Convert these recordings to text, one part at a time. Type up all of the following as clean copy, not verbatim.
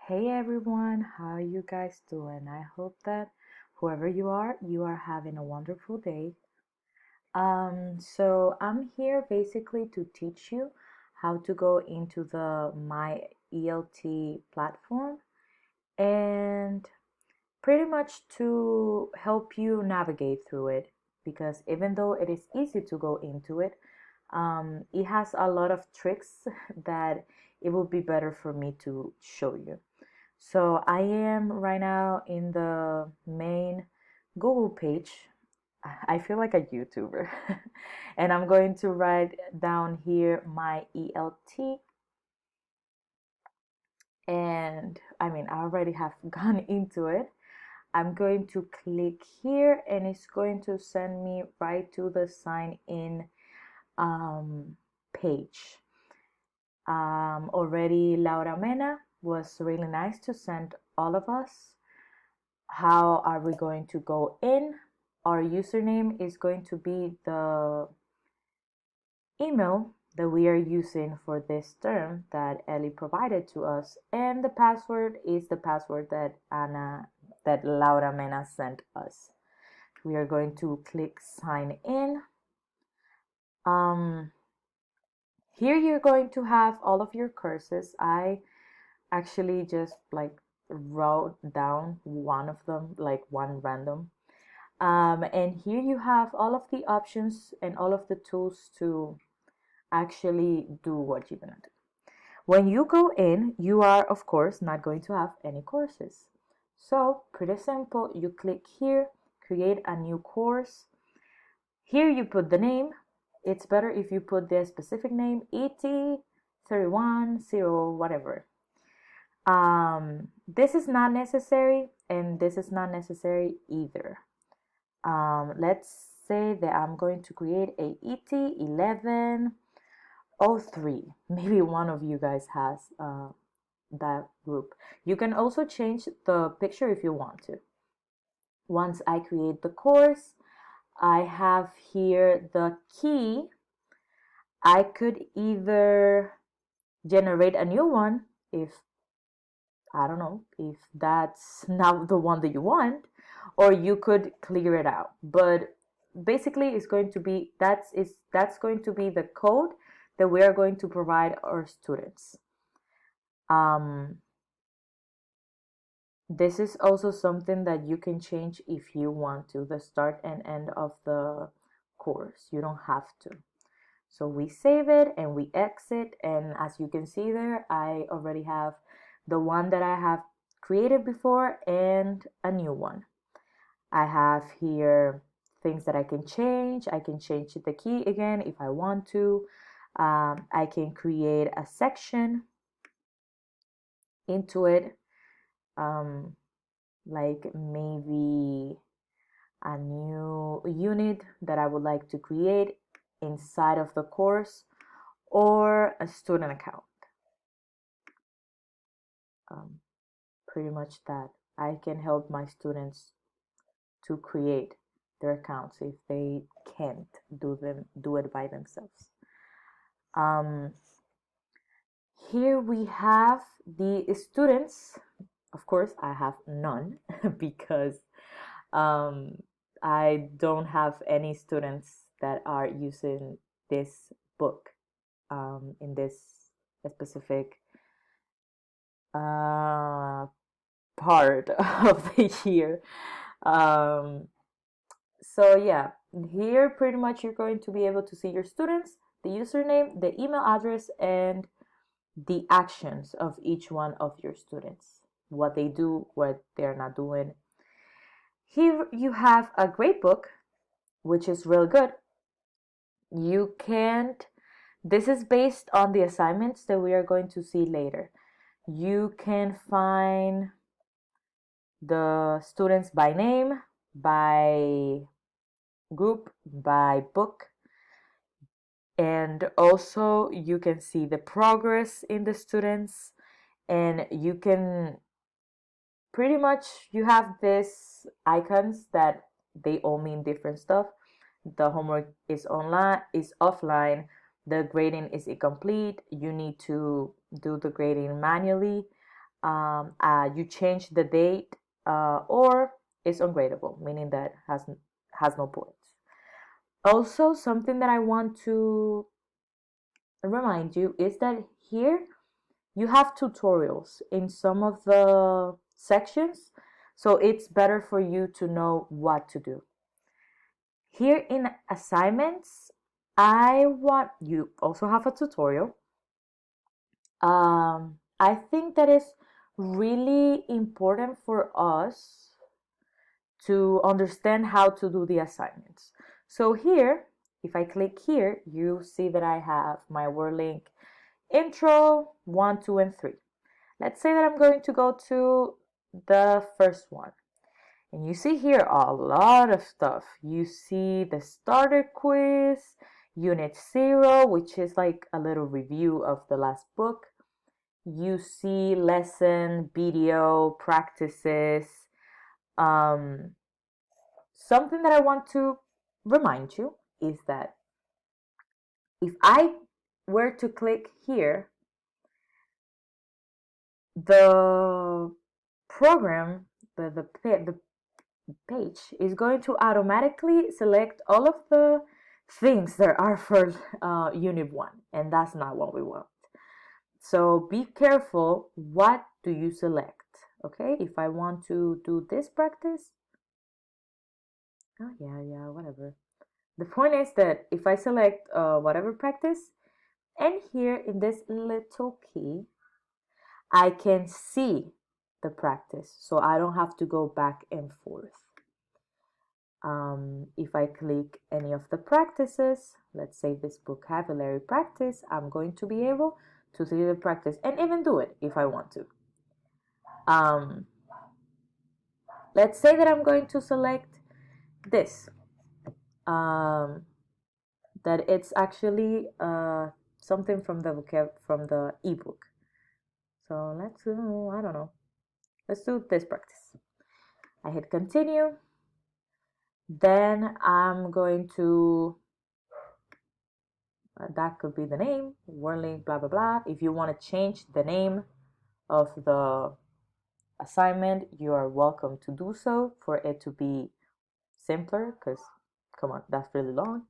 Hey everyone, how are you guys doing? I hope that whoever you are having a wonderful day. So I'm here basically to teach you how to go into the MyELT platform and pretty much to help you navigate through it because even though it is easy to go into it, it has a lot of tricks that it would be better for me to show you. So I am right now in the main Google page. I feel like a YouTuber. And I'm going to write down here my ELT. And I mean, I already have gone into it. I'm going to click here and it's going to send me right to the sign in page. Already Laura Mena was really nice to send all of us. How are we going to go in? Our username is going to be the email that we are using for this term that Ellie provided to us, and the password is the password that Laura Mena sent us. We are going to click sign in. Here you're going to have all of your courses. I actually just wrote down one of them, like one random. And here you have all of the options and all of the tools to actually do what you're gonna do. When you go in, you are of course not going to have any courses. So pretty simple, you click here, create a new course. Here you put the name. It's better if you put the specific name, ET310 whatever. This is not necessary and this is not necessary either. Let's say that I'm going to create a ET1103. Maybe one of you guys has that group. You can also change the picture if you want to. Once I create the course, I have here the key. I could either generate a new one if, I don't know, if that's not the one that you want, or you could clear it out. But basically it's going to be that's going to be the code that we are going to provide our students. This is also something that you can change if you want to, the start and end of the course. You don't have to. So we save it and we exit, and as you can see there, I already have the one that I have created before and a new one. I have here things that I can change. I can change the key again if I want to. I can create a section into it, like maybe a new unit that I would like to create inside of the course, or a student account. Pretty much that. I can help my students to create their accounts if they can't do it by themselves. Here we have the students. Of course, I have none because I don't have any students that are using this book in this specific part of the year. So yeah, here pretty much you're going to be able to see your students, the username, the email address, and the actions of each one of your students, what they do, what they're not doing. Here you have a gradebook, which is real good. You can't, this is based on the assignments that we are going to see later. You can find the students by name, by group, by book, and also you can see the progress in the students, and you can pretty much, you have these icons that they all mean different stuff. The homework is online, is offline, the grading is incomplete, you need to do the grading manually. you change the date, or it's ungradable, meaning that has no points. Also, something that I want to remind you is that here you have tutorials in some of the sections, so it's better for you to know what to do. Here in assignments, I want you also have a tutorial. I think that is really important for us to understand how to do the assignments. So here, if I click here, you see that I have my WordLink intro 1, 2, and 3. Let's say that I'm going to go to the first one. And you see here a lot of stuff. You see the starter quiz, unit 0, which is like a little review of the last book. You see lesson, video, practices. Something that I want to remind you is that if I were to click here, the program, the page is going to automatically select all of the things that are for Unit 1, and that's not what we want. So be careful, what do you select? Okay, if I want to do this practice, oh yeah, whatever. The point is that if I select whatever practice, and here in this little key, I can see the practice, so I don't have to go back and forth. If I click any of the practices, let's say this vocabulary practice, I'm going to be able to see the practice and even do it if I want to. Let's say that I'm going to select this, that it's actually something from the ebook. So let's do, I don't know, let's do this practice. I hit continue. Then I'm going to, that could be the name, WordLink, blah, blah, blah. If you want to change the name of the assignment, you are welcome to do so for it to be simpler, because, come on, that's really long.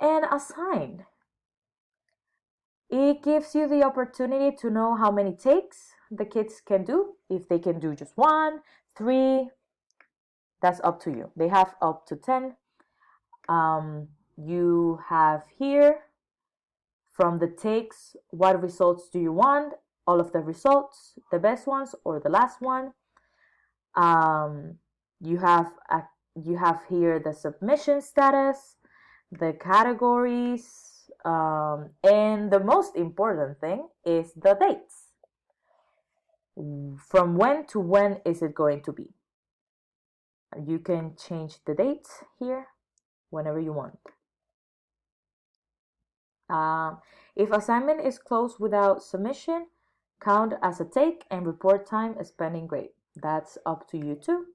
And assign. It gives you the opportunity to know how many takes the kids can do. If they can do just 1, 3, that's up to you. They have up to 10. You have here from the takes, what results do you want? All of the results, the best ones or the last one. You have here the submission status, the categories, and the most important thing is the dates. From when to when is it going to be? You can change the dates here whenever you want. If assignment is closed without submission, count as a take and report time as pending grade. That's up to you too.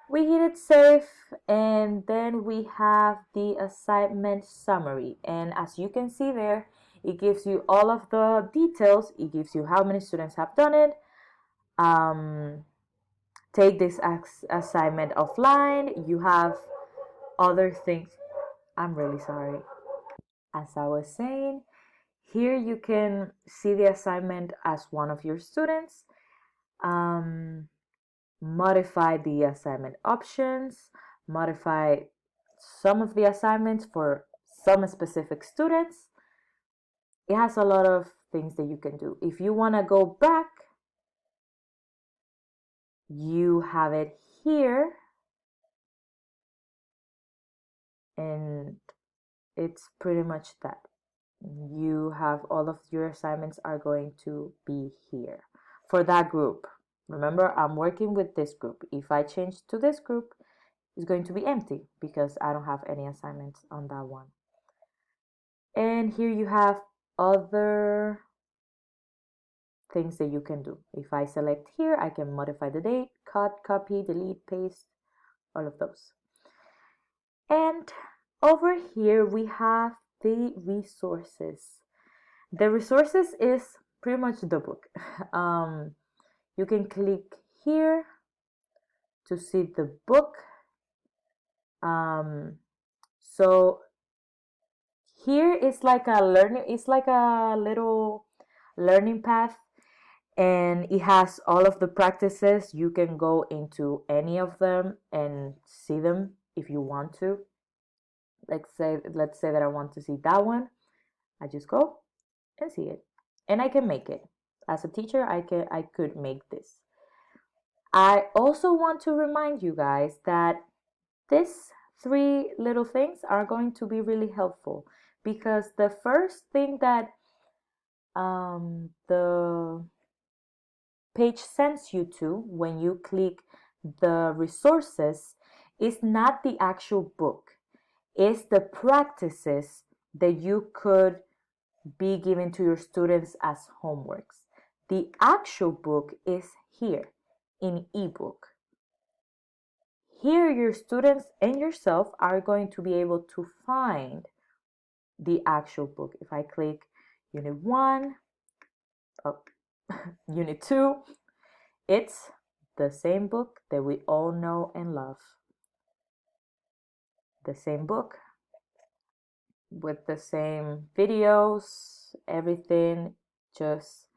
We hit it save, and then we have the assignment summary. And as you can see there, it gives you all of the details. It gives you how many students have done it. Take this assignment offline. You have other things. I'm really sorry. As I was saying, here you can see the assignment as one of your students. Modify the assignment options, modify some of the assignments for some specific students. It has a lot of things that you can do. If you want to go back, you have it here, and it's pretty much that. You have all of your assignments are going to be here for that group. Remember, I'm working with this group. If I change to this group, it's going to be empty because I don't have any assignments on that one. And here you have other things that you can do. If I select here, I can modify the date, cut, copy, delete, paste, all of those. And over here we have the resources. The resources is pretty much the book. You can click here to see the book. So here is like a it's like a little learning path, and it has all of the practices. You can go into any of them and see them if you want to. Let's say that I want to see that one. I just go and see it, and I can make it. As a teacher, I could make this. I also want to remind you guys that these three little things are going to be really helpful, because the first thing that the page sends you to when you click the resources is not the actual book. It's the practices that you could be given to your students as homeworks. The actual book is here in ebook. Here your students and yourself are going to be able to find the actual book. If I click Unit 1, oh, Unit 2, it's the same book that we all know and love. The same book with the same videos, everything, just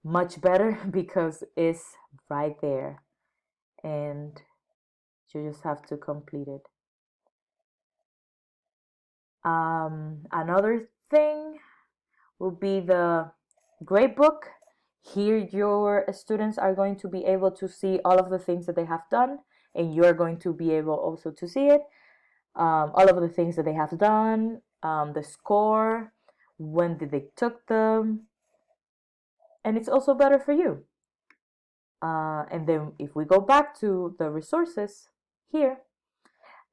much better because it's right there and you just have to complete it. Another thing will be the Gradebook. Here your students are going to be able to see all of the things that they have done, and you're going to be able also to see it. All of the things that they have done, the score, when did they took them, and it's also better for you. And then if we go back to the resources here,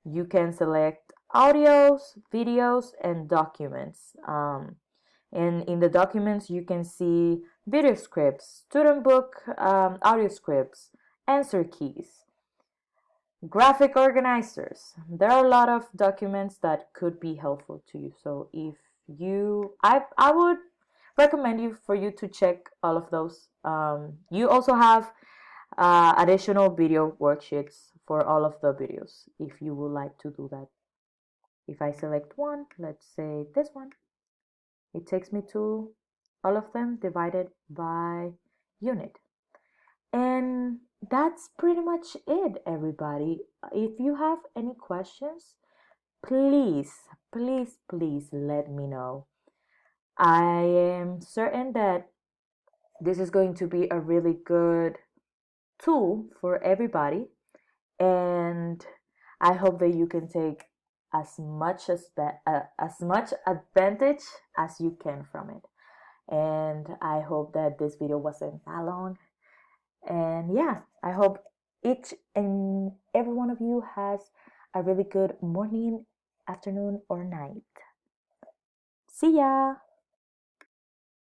you can select audios, videos, and documents. And in the documents, you can see video scripts, student book, audio scripts, answer keys, graphic organizers. There are a lot of documents that could be helpful to you. So if I would recommend you for you to check all of those. You also have additional video worksheets for all of the videos if you would like to do that. If I select one, let's say this one, it takes me to all of them divided by unit. And that's pretty much it, everybody. If you have any questions, please, please, please let me know. I am certain that this is going to be a really good tool for everybody, and I hope that you can take as much advantage as you can from it. And I hope that this video wasn't that long. And yeah, I hope each and every one of you has a really good morning, afternoon, or night. See ya!